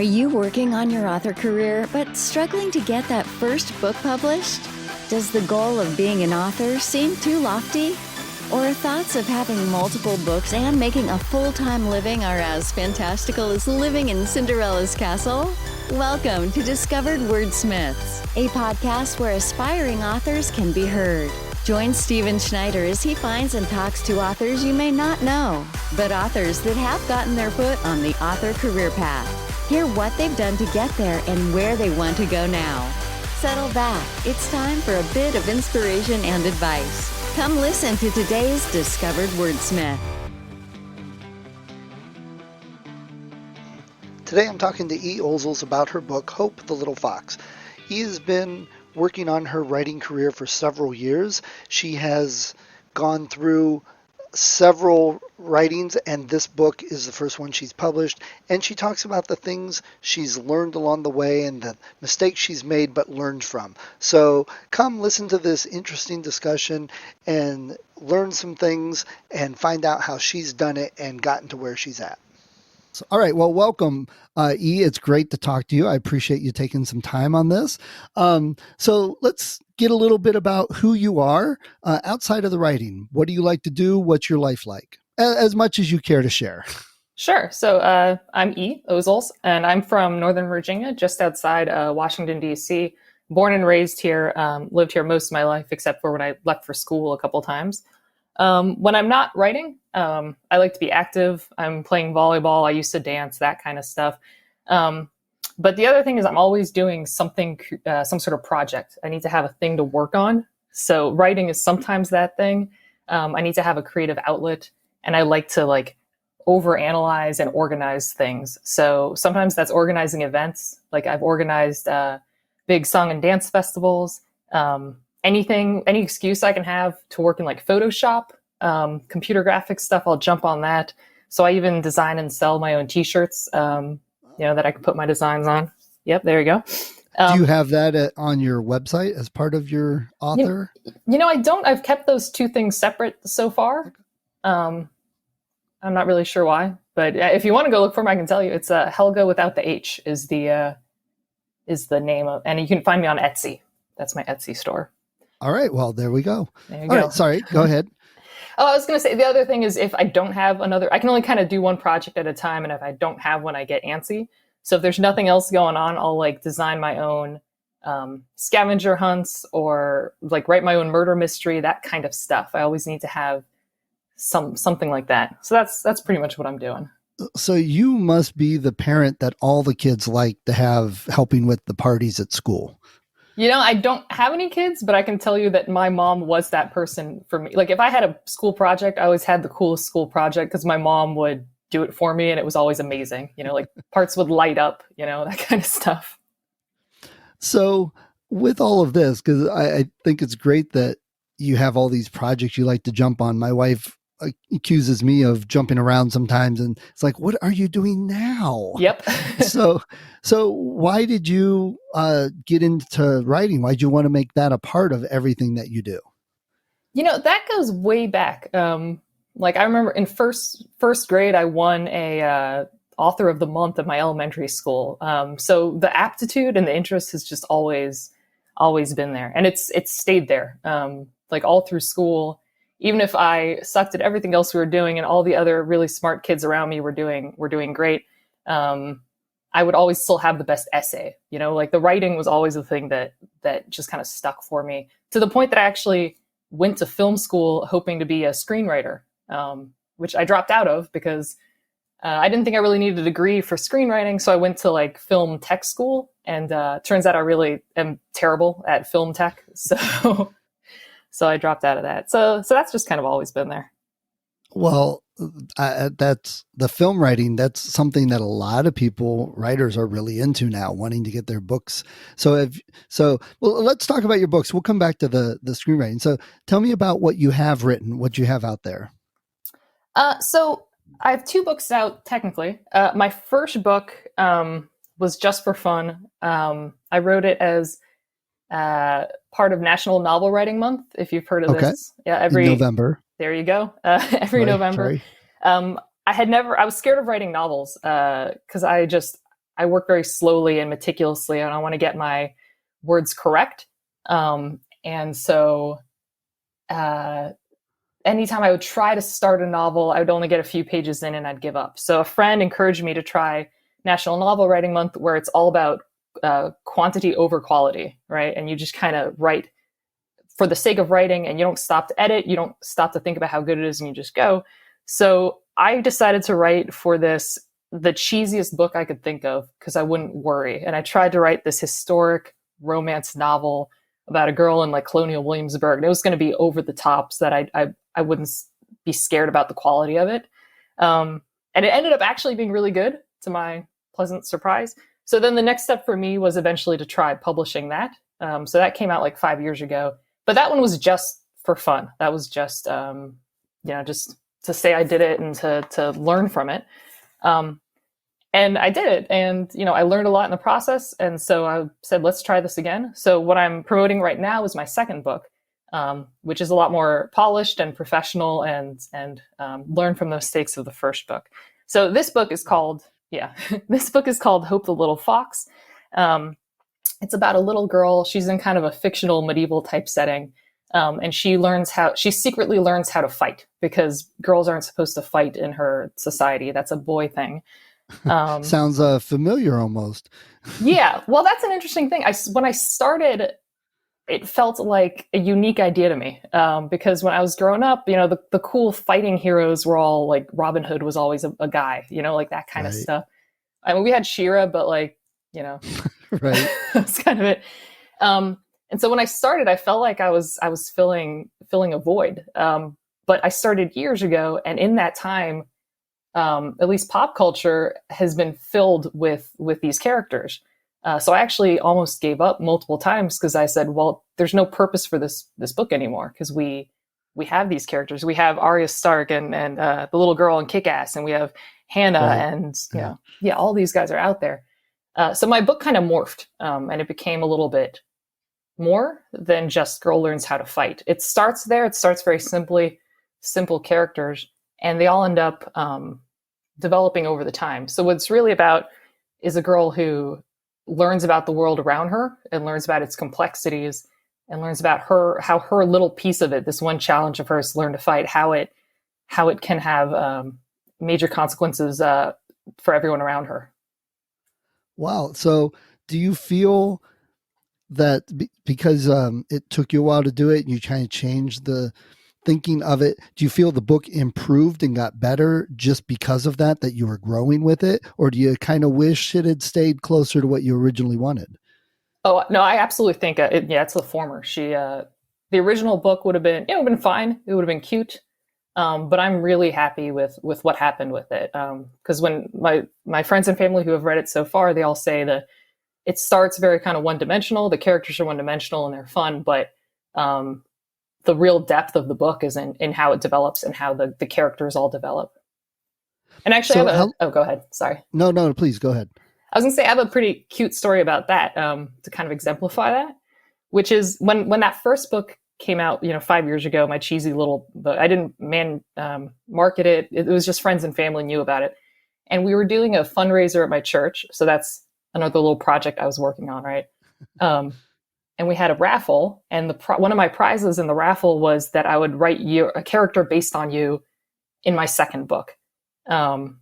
Are you working on your author career but struggling to get that first book published? Does the goal of being an author seem too lofty? Or thoughts of having multiple books and making a full-time living are as fantastical as living in Cinderella's castle? Welcome to Discovered Wordsmiths, a podcast where aspiring authors can be heard. Join Stephen Schneider as he finds and talks to authors you may not know, but authors that have gotten their foot on the author career path. Hear what they've done to get there and where they want to go now. Settle back. It's time for a bit of inspiration and advice. Come listen to today's Discovered Wordsmith. Today I'm talking to E. Ozols about her book, Hope the Little Fox. E has been working on her writing career for several years. She has gone through several writings, and this book is the first one she's published. And she talks about the things she's learned along the way and the mistakes she's made but learned from. So come listen to this interesting discussion and learn some things and find out how she's done it and gotten to where she's at. All right. Well, welcome, E. It's great to talk to you. I appreciate you taking some time on this. So let's get a little bit about who you are outside of the writing. What do you like to do? What's your life like? As much as you care to share. Sure. So I'm E. Ozols, and I'm from Northern Virginia, just outside Washington, D.C. Born and raised here, lived here most of my life, except for when I left for school a couple times. When I'm not writing, I like to be active. I'm playing volleyball. I used to dance, that kind of stuff. But the other thing is I'm always doing something, some sort of project. I need to have a thing to work on. So writing is sometimes that thing. I need to have a creative outlet, and I like to overanalyze and organize things. So sometimes that's organizing events. Like I've organized big song and dance festivals. Any excuse I can have to work in Photoshop, computer graphics stuff, I'll jump on that. So I even design and sell my own t-shirts, that I can put my designs on. Yep. There you go. Do you have that on your website as part of your author? I don't. I've kept those two things separate so far. I'm not really sure why, but if you want to go look for them, I can tell you. It's Helga without the H is the name of, and you can find me on Etsy. That's my Etsy store. All right. Well, there we go. There you go. Right, sorry. Go ahead. Oh, I was going to say the other thing is if I don't have I can only kind of do one project at a time. And if I don't have one, I get antsy. So if there's nothing else going on, I'll design my own scavenger hunts or write my own murder mystery, that kind of stuff. I always need to have something like that. So that's pretty much what I'm doing. So you must be the parent that all the kids like to have helping with the parties at school. I don't have any kids, but I can tell you that my mom was that person for me. If I had a school project, I always had the coolest school project because my mom would do it for me and it was always amazing. Parts would light up, that kind of stuff. So with all of this, because I think it's great that you have all these projects you like to jump on. My wife accuses me of jumping around sometimes, and it's like, what are you doing now? Yep. So why did you get into writing? Why did you want to make that a part of everything that you do? That goes way back. I remember in first grade, I won a author of the month at my elementary school. So the aptitude and the interest has just always been there, and it's stayed there. All through school. Even if I sucked at everything else we were doing and all the other really smart kids around me were doing great, I would always still have the best essay. The writing was always the thing that just kind of stuck for me, to the point that I actually went to film school hoping to be a screenwriter, which I dropped out of because I didn't think I really needed a degree for screenwriting. So I went to film tech school, and turns out I really am terrible at film tech. So I dropped out of that. So that's just kind of always been there. Well, that's the film writing. That's something that a lot of writers are really into now, wanting to get their books. Well, let's talk about your books. We'll come back to the screenwriting. So tell me about what you have written, what you have out there. So I have two books out technically. My first book was just for fun. I wrote it as part of National Novel Writing Month, if you've heard of this. Yeah, every November. There you go. Every November. I was scared of writing novels because I work very slowly and meticulously, and I want to get my words correct. And so anytime I would try to start a novel, I would only get a few pages in and I'd give up. So a friend encouraged me to try National Novel Writing Month, where it's all about quantity over quality, right? And you just kind of write for the sake of writing, and you don't stop to edit, you don't stop to think about how good it is, and you just go. So I decided to write for this the cheesiest book I could think of because I wouldn't worry. And I tried to write this historic romance novel about a girl in like colonial Williamsburg, and it was going to be over the top so that I wouldn't be scared about the quality of it. And it ended up actually being really good, to my pleasant surprise. So then the next step for me was eventually to try publishing that. So that came out like 5 years ago, but that one was just for fun. That was just, just to say I did it and to learn from it. And I did it, and I learned a lot in the process. And so I said, let's try this again. So what I'm promoting right now is my second book, which is a lot more polished and professional, and learn from the mistakes of the first book. So this book is called, this book is called Hope the Little Fox. It's about a little girl. She's in kind of a fictional medieval type setting. And she secretly learns how to fight, because girls aren't supposed to fight in her society. That's a boy thing. Sounds familiar almost. Yeah. Well, that's an interesting thing. When I started, it felt like a unique idea to me. Because when I was growing up, the cool fighting heroes were all like Robin Hood was always a guy, like that kind of stuff. I mean, we had She-Ra, but right. That's kind of it. And so when I started, I felt like I was filling a void. But I started years ago, and in that time, at least pop culture has been filled with these characters. So I actually almost gave up multiple times because I said, well, there's no purpose for this book anymore, because we have these characters. We have Arya Stark and the little girl in Kick-Ass, and we have Hannah, right. And all these guys are out there. So my book kind of morphed, and it became a little bit more than just girl learns how to fight. It starts there. It starts very simple characters, and they all end up developing over the time. So what it's really about is a girl who learns about the world around her, and learns about its complexities, and learns about how her little piece of it, this one challenge of hers, learn to fight, how it can have major consequences for everyone around her. Wow. So do you feel that because it took you a while to do it, and you kind of changed the thinking of it, do you feel the book improved and got better just because of that you were growing with it? Or do you kind of wish it had stayed closer to what you originally wanted? Oh, no, I absolutely think it's the former. The original book would have been, it would have been fine. It would have been cute. But I'm really happy with what happened with it. Because when my friends and family who have read it so far, they all say that it starts very kind of one-dimensional. The characters are one-dimensional and they're fun, but the real depth of the book is in how it develops and how the characters all develop. And actually, go ahead. Sorry. No, please go ahead. I was going to say, I have a pretty cute story about that to kind of exemplify that, which is when that first book came out, 5 years ago, my cheesy little book, I didn't market it. It was just friends and family knew about it. And we were doing a fundraiser at my church. So that's another little project I was working on, right? And we had a raffle, and one of my prizes in the raffle was that I would write a character based on you in my second book. And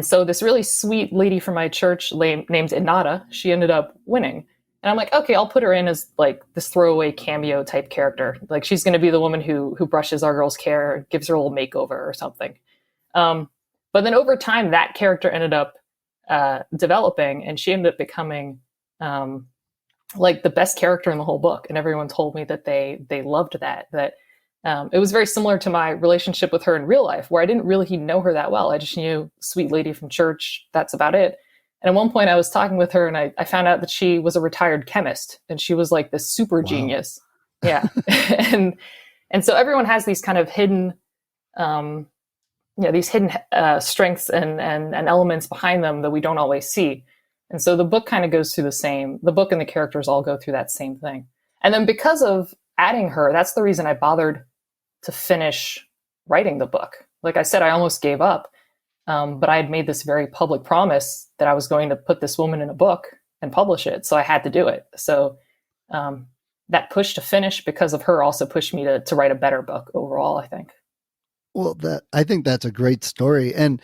so this really sweet lady from my church named Inada, she ended up winning. And I'm like, okay, I'll put her in as like this throwaway cameo type character. Like she's going to be the woman who brushes our girl's hair, gives her a little makeover or something. But then over time, that character ended up developing, and she ended up becoming like the best character in the whole book. And everyone told me that they loved that it was very similar to my relationship with her in real life, where I didn't really know her that well. I just knew sweet lady from church. That's about it. And at one point I was talking with her, and I found out that she was a retared chemist, and she was like this super genius. Yeah. and so everyone has these kind of hidden, strengths and elements behind them that we don't always see. And so the book kind of goes through the book and the characters all go through that same thing. And then because of adding her, that's the reason I bothered to finish writing the book. Like I said, I almost gave up. But I had made this very public promise that I was going to put this woman in a book and publish it. So I had to do it. So that push to finish because of her also pushed me to write a better book overall, I think. Well, I think that's a great story. And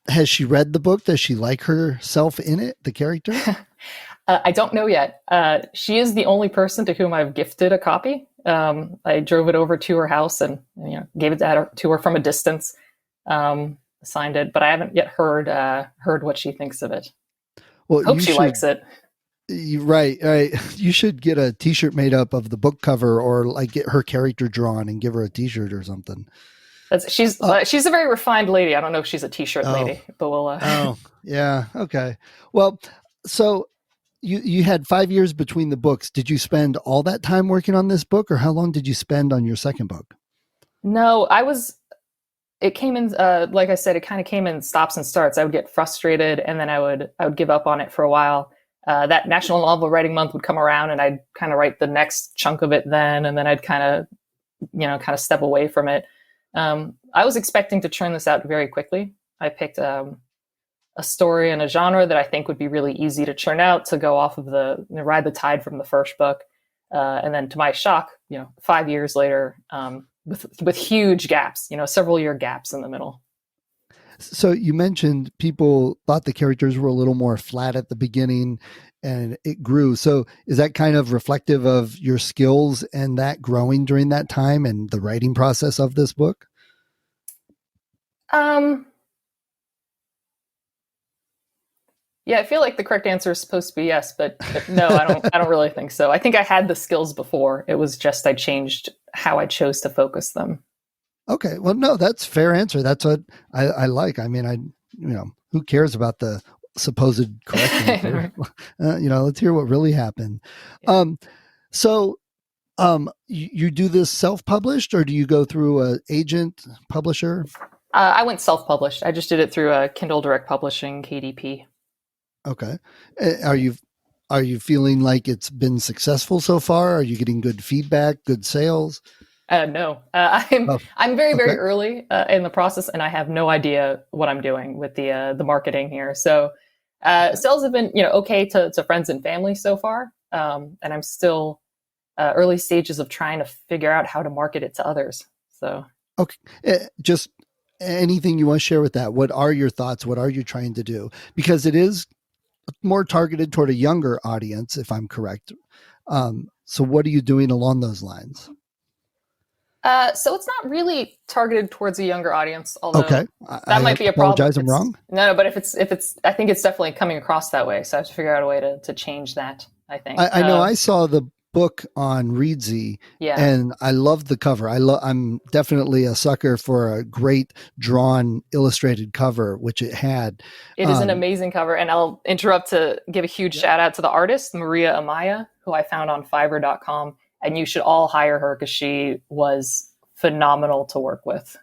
has she read the book? Does she like herself in it, the character? I don't know yet. She is the only person to whom I've gifted a copy. I drove it over to her house and gave it to her from a distance, signed it, but I haven't yet heard what she thinks of it. Well, hope she likes it. Right. You should get a T-shirt made up of the book cover, or like get her character drawn and give her a T-shirt or something. She's a very refined lady. I don't know if she's a T-shirt lady, but we'll. Oh, yeah. Okay. Well, so you had 5 years between the books. Did you spend all that time working on this book, or how long did you spend on your second book? No, it came in, like I said, it kind of came in stops and starts. I would get frustrated, and then I would give up on it for a while. That National Novel Writing Month would come around, and I'd kind of write the next chunk of it then, and then I'd kind of step away from it. I was expecting to churn this out very quickly. I picked a story and a genre that I think would be really easy to churn out, to go off of ride the tide from the first book. And then to my shock, 5 years later, with huge gaps, several year gaps in the middle. So you mentioned people thought the characters were a little more flat at the beginning and it grew. So is that kind of reflective of your skills and that growing during that time and the writing process of this book? Yeah, I feel like the correct answer is supposed to be yes, but no, I don't really think so. I think I had the skills before. It was just I changed how I chose to focus them. Okay. Well, no, that's a fair answer. That's what I like. I mean, who cares about the supposed correct answer? Let's hear what really happened. Yeah. You do this self-published, or do you go through an agent, publisher? I went self-published. I just did it through a Kindle Direct Publishing, KDP. Okay. Are you feeling like it's been successful so far? Are you getting good feedback, good sales? No, I'm very early in the process, and I have no idea what I'm doing with the marketing here. So sales have been okay to friends and family so far, and I'm still early stages of trying to figure out how to market it to others. So okay, just anything you want to share with that. What are your thoughts? What are you trying to do? Because it is more targeted toward a younger audience, if I'm correct. So what are you doing along those lines? So it's not really targeted towards a younger audience, although that might be a problem. Apologize, I'm wrong. No, but if it's, I think it's definitely coming across that way. So I have to figure out a way to change that, I think. I know I saw the book on Readsy, and I loved the cover. I'm definitely a sucker for a great drawn illustrated cover, which it had. It is an amazing cover, and I'll interrupt to give a huge shout out to the artist, Maria Amaya, who I found on Fiverr.com. And you should all hire her because she was phenomenal to work with.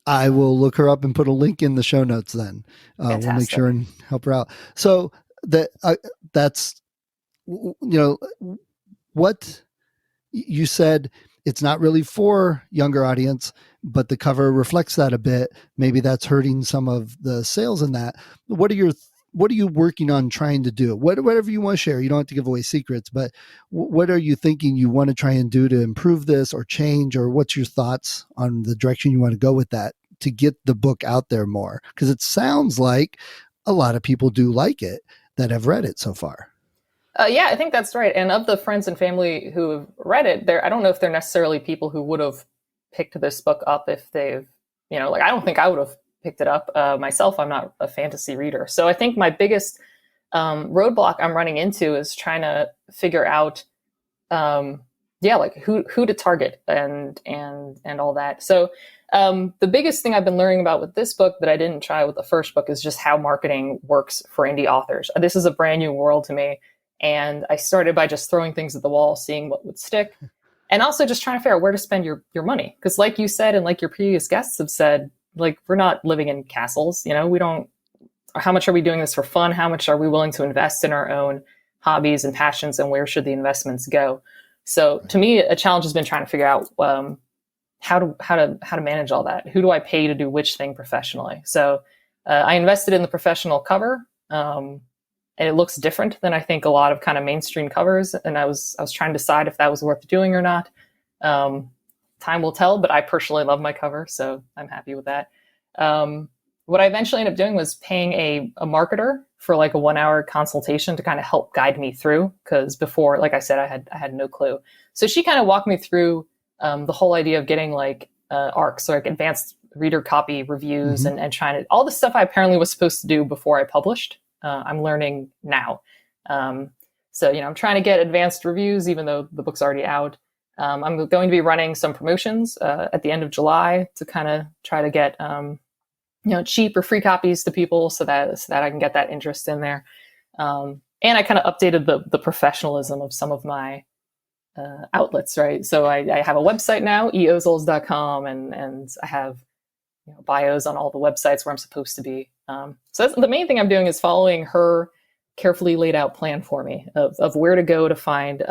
I will look her up and put a link in the show notes then. We'll make sure and help her out. So that's, what you said, it's not really for younger audience, but the cover reflects that a bit. Maybe that's hurting some of the sales in that. What are you working on trying to do? Whatever you want to share. You don't have to give away secrets, but what are you thinking you want to try and do to improve this or change, or what's your thoughts on the direction you want to go with that to get the book out there more? Because it sounds like a lot of people do like it that have read it so far. Yeah, I think that's right. And of the friends and family who have read it, I don't know if they're necessarily people who would have picked this book up if they've, I don't think I would have picked it up myself. I'm not a fantasy reader. So I think my biggest roadblock I'm running into is trying to figure out, who to target and all that. So the biggest thing I've been learning about with this book that I didn't try with the first book is just how marketing works for indie authors. This is a brand new world to me. And I started by just throwing things at the wall, seeing what would stick. And also just trying to figure out where to spend your money. Because like you said, and like your previous guests have said, we're not living in castles, we don't, how much are we doing this for fun? How much are we willing to invest in our own hobbies and passions, and where should the investments go? So to me, a challenge has been trying to figure out how to manage all that. Who do I pay to do which thing professionally? So I invested in the professional cover, and it looks different than I think a lot of kind of mainstream covers. And I was trying to decide if that was worth doing or not. Time will tell, but I personally love my cover, so I'm happy with that. What I eventually ended up doing was paying a marketer for like a 1-hour consultation to kind of help guide me through. Because before, like I said, I had no clue. So she kind of walked me through the whole idea of getting like ARCs, so like advanced reader copy reviews, and trying to, all the stuff I apparently was supposed to do before I published. I'm learning now. So, I'm trying to get advanced reviews, even though the book's already out. I'm going to be running some promotions at the end of July to kind of try to get, cheap or free copies to people so that I can get that interest in there. And I kind of updated the professionalism of some of my outlets, right? So I have a website now, eozols.com, and I have bios on all the websites where I'm supposed to be. So the main thing I'm doing is following her carefully laid out plan for me of where to go to find,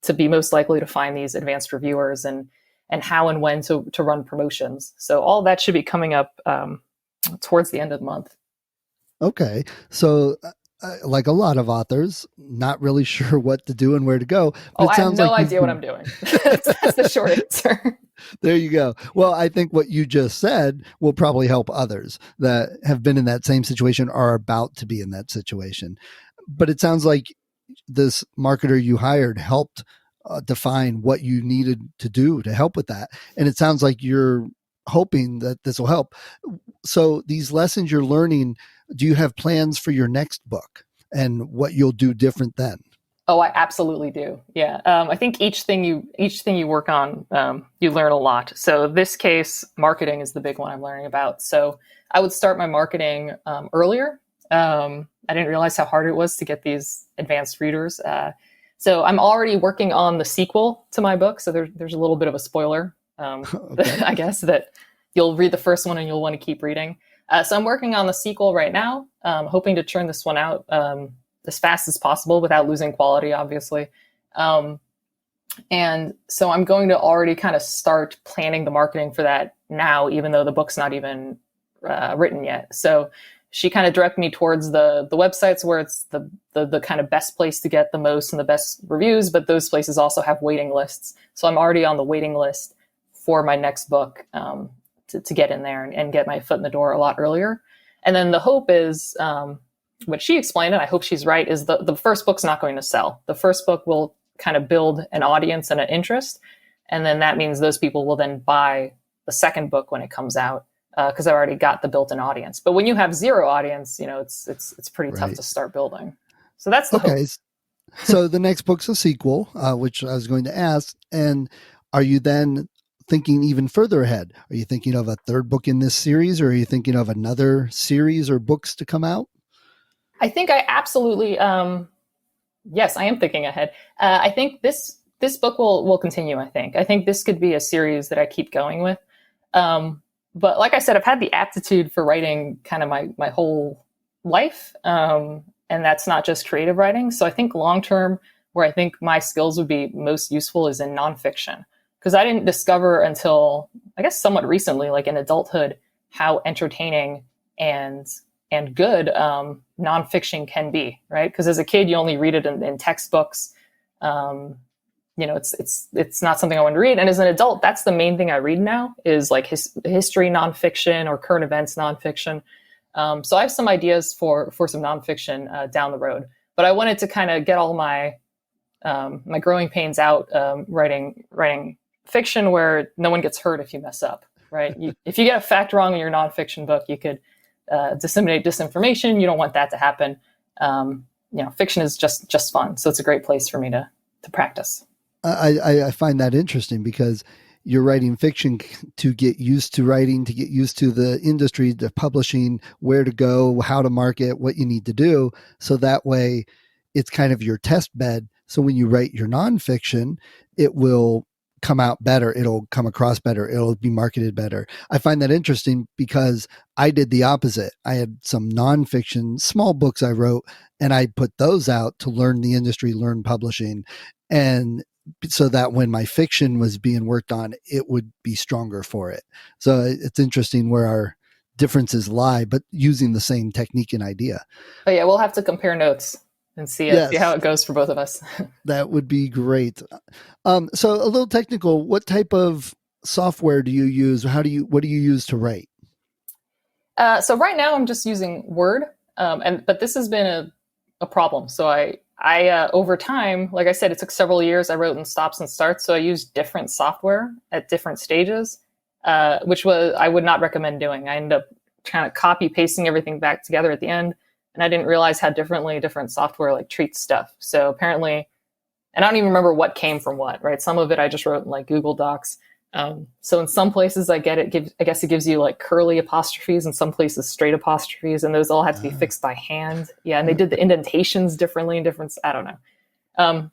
to be most likely to find these advanced reviewers, and how and when to run promotions. So all that should be coming up towards the end of the month. Okay. So like a lot of authors, not really sure what to do and where to go. But I have no idea what I'm doing. That's the short answer. There you go. Well, I think what you just said will probably help others that have been in that same situation or are about to be in that situation. But it sounds like this marketer you hired helped define what you needed to do to help with that. And it sounds like you're hoping that this will help. So these lessons you're learning, do you have plans for your next book and what you'll do different then? Oh, I absolutely do. Yeah. I think each thing you work on, you learn a lot. So this case, marketing is the big one I'm learning about. So I would start my marketing earlier. I didn't realize how hard it was to get these advanced readers. So I'm already working on the sequel to my book. So there's a little bit of a spoiler, okay. I guess, that you'll read the first one and you'll want to keep reading. So I'm working on the sequel right now, hoping to churn this one out as fast as possible without losing quality, obviously. And so I'm going to already kind of start planning the marketing for that now, even though the book's not even written yet. So she kind of directed me towards the websites where it's the kind of best place to get the most and the best reviews, but those places also have waiting lists. So I'm already on the waiting list for my next book to get in there and get my foot in the door a lot earlier. And then the hope is, what she explained, and I hope she's right, is the first book's not going to sell. The first book will kind of build an audience and an interest. And then that means those people will then buy the second book when it comes out, because I've already got the built-in audience. But when you have zero audience, it's pretty tough to start building. So that's the hope. So the next book's a sequel, which I was going to ask. And are you then thinking even further ahead? Are you thinking of a third book in this series, or are you thinking of another series or books to come out? I think I absolutely, yes, I am thinking ahead. I think this book will continue. I think this could be a series that I keep going with. But like I said, I've had the aptitude for writing kind of my whole life. And that's not just creative writing. So I think long-term, where I think my skills would be most useful is in nonfiction. Because I didn't discover until, I guess, somewhat recently, like in adulthood, how entertaining and good nonfiction can be, right? Because as a kid, you only read it in textbooks. It's not something I want to read. And as an adult, that's the main thing I read now is like history nonfiction or current events nonfiction. So I have some ideas for some nonfiction down the road. But I wanted to kind of get all my my growing pains out writing fiction where no one gets hurt if you mess up, right? If you get a fact wrong in your nonfiction book, you could disseminate disinformation. You don't want that to happen. Fiction is just fun. So it's a great place for me to practice. I find that interesting because you're writing fiction to get used to writing, to get used to the industry, the publishing, where to go, how to market, what you need to do. So that way it's kind of your test bed. So when you write your nonfiction, it will come out better. It'll come across better. It'll be marketed better. I find that interesting because I did the opposite. I had some nonfiction, small books I wrote, and I put those out to learn the industry, learn publishing. And so that when my fiction was being worked on, it would be stronger for it. So it's interesting where our differences lie, but using the same technique and idea. But yeah, we'll have to compare notes and see how it goes for both of us. That would be great. So a little technical, what type of software do you use? What do you use to write? So right now I'm just using Word, but this has been a problem. So I over time, like I said, it took several years. I wrote in stops and starts, so I used different software at different stages, which I would not recommend doing. I ended up kind of copy pasting everything back together at the end, and I didn't realize how differently different software like treats stuff. So apparently, and I don't even remember what came from what. Right, some of it I just wrote in like Google Docs. So in some places I guess it gives you like curly apostrophes, and some places straight apostrophes, and those all had to be fixed by hand. Yeah, and they did the indentations differently in different, I don't know.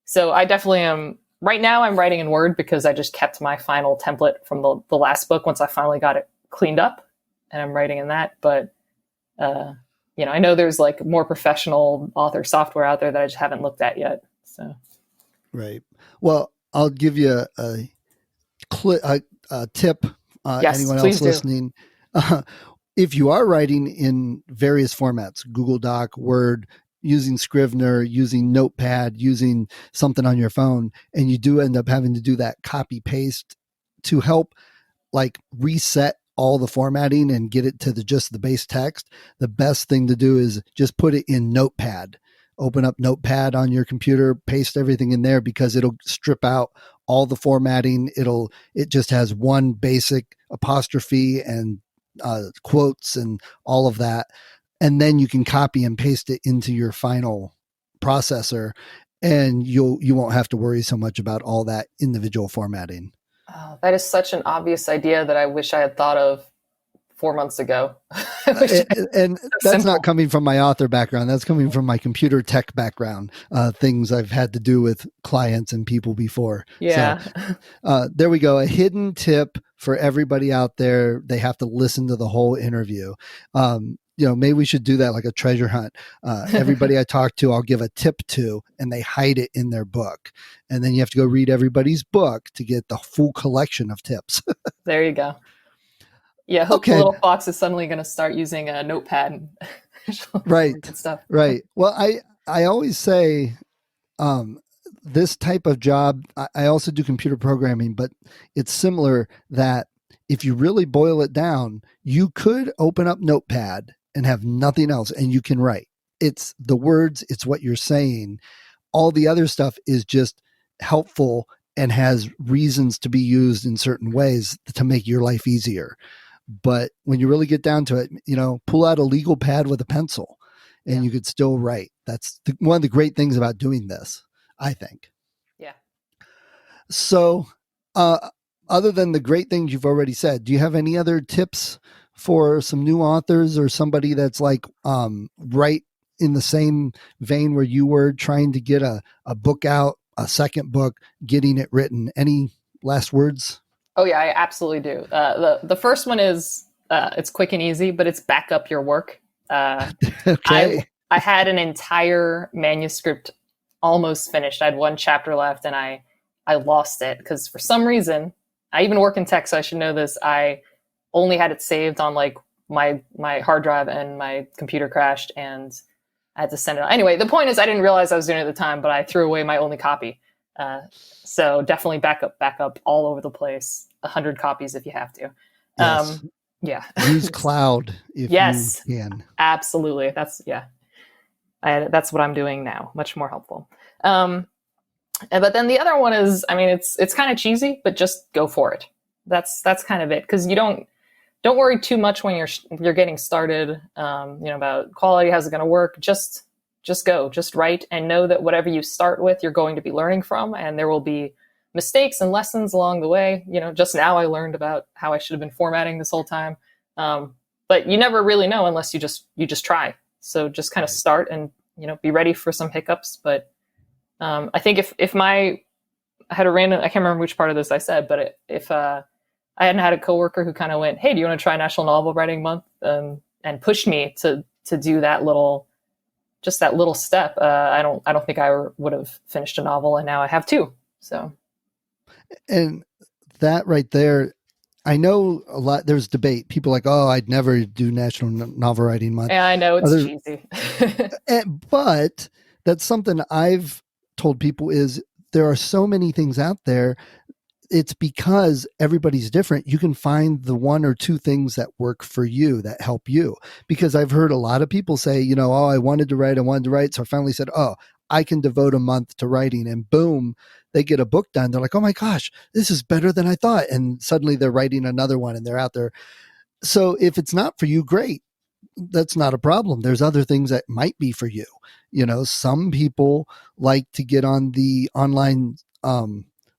So I definitely am, right now I'm writing in Word because I just kept my final template from the last book once I finally got it cleaned up, and I'm writing in that. But, I know there's like more professional author software out there that I just haven't looked at yet. So. Right. Well, I'll give you a tip, yes, anyone else listening. If you are writing in various formats, Google Doc, Word, using Scrivener, using Notepad, using something on your phone, and you do end up having to do that copy paste to help like reset all the formatting and get it to just the base text, the best thing to do is just put it in Notepad. Open up Notepad on your computer, paste everything in there, because it'll strip out all the formatting. It just has one basic apostrophe and quotes and all of that. And then you can copy and paste it into your final processor, and you won't have to worry so much about all that individual formatting. Oh, that is such an obvious idea that I wish I had thought of 4 months ago. And that's not coming from my author background. That's coming from my computer tech background, things I've had to do with clients and people before. Yeah. So there we go. A hidden tip for everybody out there. They have to listen to the whole interview. Maybe we should do that like a treasure hunt. Everybody I talk to, I'll give a tip to, and they hide it in their book. And then you have to go read everybody's book to get the full collection of tips. There you go. Yeah, hope the little fox is suddenly going to start using a notepad. Right. Stuff. Right. Well, I always say this type of job, I also do computer programming, but it's similar that if you really boil it down, you could open up Notepad and have nothing else, and you can write. It's the words, it's what you're saying. All the other stuff is just helpful and has reasons to be used in certain ways to make your life easier. But when you really get down to it, pull out a legal pad with a pencil and you could still write. That's one of the great things about doing this, I think. Yeah. So, other than the great things you've already said, do you have any other tips for some new authors or somebody that's like right in the same vein where you were, trying to get a book out, a second book, getting it written? Any last words? Oh yeah, I absolutely do. The first one is it's quick and easy, but it's back up your work. Okay. I had an entire manuscript almost finished. I had one chapter left, and I lost it because for some reason, I even work in tech, so I should know this. I only had it saved on like my hard drive, and my computer crashed, and I had to send it out. Anyway, the point is I didn't realize I was doing it at the time, but I threw away my only copy. So definitely back up all over the place. 100 copies if you have to. Yes. Yeah. Use cloud if you can. Absolutely. That's what I'm doing now. Much more helpful. But then the other one is, it's kind of cheesy, but just go for it. That's kind of it. Cause you don't worry too much when you're getting started, about quality, how's it going to work? Just go, just write, and know that whatever you start with, you're going to be learning from, and there will be mistakes and lessons along the way. Just now I learned about how I should have been formatting this whole time. But you never really know unless you just try. So just kind of start and, be ready for some hiccups. But I think if I had a random, I can't remember which part of this I said, but if I hadn't had a coworker who kind of went, hey, do you want to try National Novel Writing Month? And pushed me to do that little step. I don't think I would have finished a novel, and now I have two. So. And that right there, I know a lot, there's debate. People are like, oh, I'd never do National Novel Writing Month. Yeah, I know it's Others, cheesy. but that's something I've told people is there are so many things out there. It's because everybody's different. You can find the one or two things that work for you, that help you. Because I've heard a lot of people say, oh, I wanted to write. So I finally said, oh, I can devote a month to writing, and boom, they get a book done. They're like, oh my gosh, this is better than I thought. And suddenly they're writing another one and they're out there. So if it's not for you, great. That's not a problem. There's other things that might be for you. Some people like to get on the online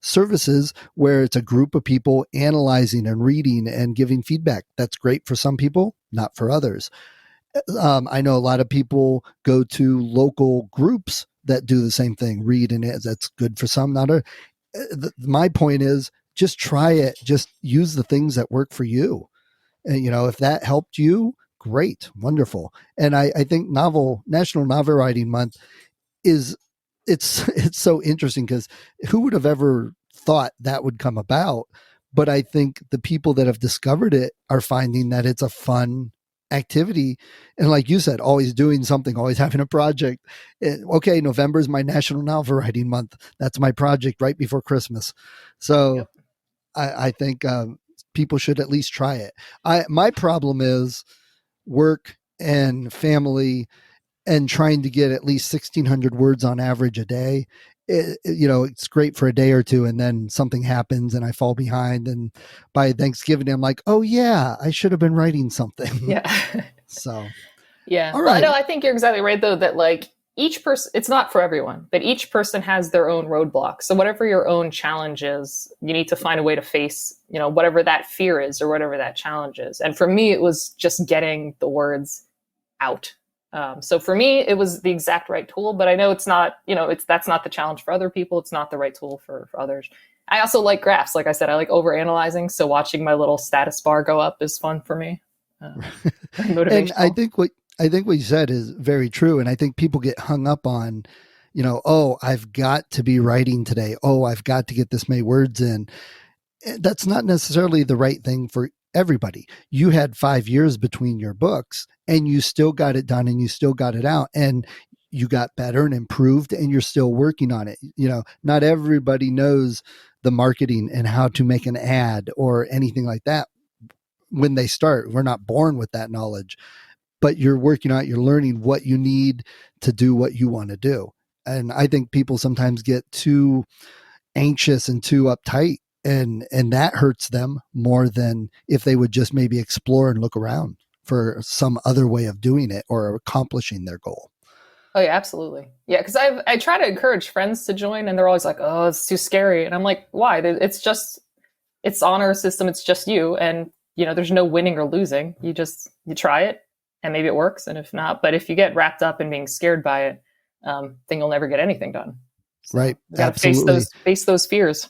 services where it's a group of people analyzing and reading and giving feedback. That's great for some people, not for others. I know a lot of people go to local groups that do the same thing, read, and that's good for some, not a. My point is just try it. Just use the things that work for you. And, if that helped you, great, wonderful. And I think National Novel Writing Month it's so interesting because who would have ever thought that would come about? But I think the people that have discovered it are finding that it's a fun activity. And like you said, always doing something, always having a project. Okay, November is my National Novel Writing Month. That's my project right before Christmas. So Yep. I think people should at least try it. My problem is work and family and trying to get at least 1,600 words on average a day. It's great for a day or two, and then something happens and I fall behind. And by Thanksgiving, I'm like, oh yeah, I should have been writing something. Yeah. So, yeah. all Well, right. no, I think you're exactly right, though, that like each person, it's not for everyone, but each person has their own roadblocks. So whatever your own challenge is, you need to find a way to face, whatever that fear is or whatever that challenge is. And for me, it was just getting the words out. So for me, it was the exact right tool, but I know it's not, that's not the challenge for other people. It's not the right tool for others. I also like graphs. Like I said, I like overanalyzing. So watching my little status bar go up is fun for me. Motivational. And I think what you said is very true. And I think people get hung up on, oh, I've got to be writing today. Oh, I've got to get this many words in. That's not necessarily the right thing for everybody. You had 5 years between your books and you still got it done and you still got it out and you got better and improved and you're still working on it. Not everybody knows the marketing and how to make an ad or anything like that when they start. We're not born with that knowledge, but you're working on it. You're learning what you need to do what you want to do. And I think people sometimes get too anxious and too uptight, and that hurts them more than if they would just maybe explore and look around for some other way of doing it or accomplishing their goal. Oh yeah, absolutely. Yeah. Cause I try to encourage friends to join and they're always like, oh, it's too scary. And I'm like, why? It's honor system. It's just you. And there's no winning or losing. You try it and maybe it works. And if not, but if you get wrapped up in being scared by it, then you'll never get anything done. So right. You gotta Absolutely. face those fears.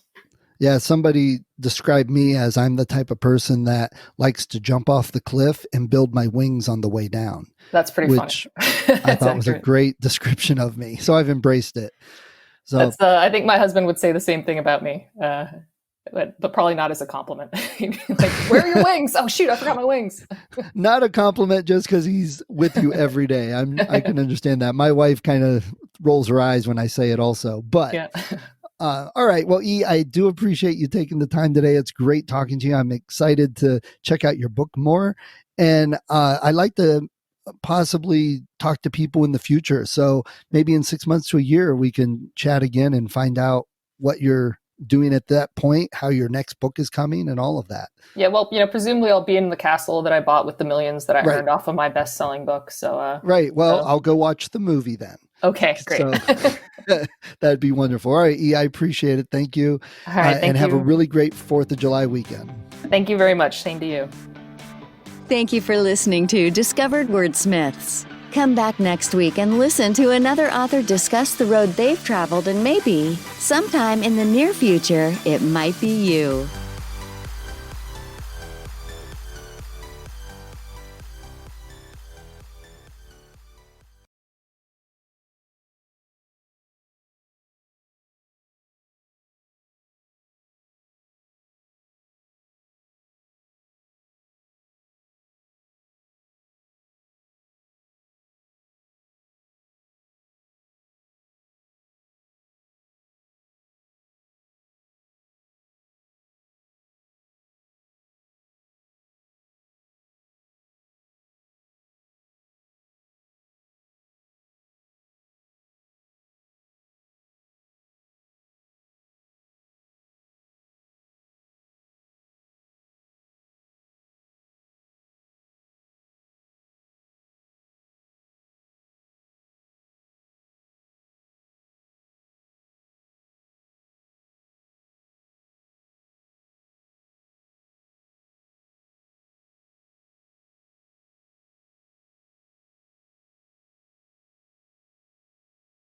Yeah, somebody described me as I'm the type of person that likes to jump off the cliff and build my wings on the way down. That's pretty which funny. I thought was a great description of me. So I've embraced it. So I think my husband would say the same thing about me, but probably not as a compliment. He'd be like, where are your wings? Oh, shoot, I forgot my wings. Not a compliment just because he's with you every day. I can understand that. My wife kind of rolls her eyes when I say it also, but yeah. All right. Well, E, I do appreciate you taking the time today. It's great talking to you. I'm excited to check out your book more. And I like to possibly talk to people in the future. So maybe in 6 months to a year, we can chat again and find out what you're doing at that point, how your next book is coming and all of that. Yeah. Well, presumably I'll be in the castle that I bought with the millions that I earned off of my best-selling book. So, right. Well, I'll go watch the movie then. Okay, great. So, that'd be wonderful. All right, E, I appreciate it. Thank you. All right, and have a really great 4th of July weekend. Thank you very much. Same to you. Thank you for listening to Discovered Wordsmiths. Come back next week and listen to another author discuss the road they've traveled, and maybe, sometime in the near future, it might be you.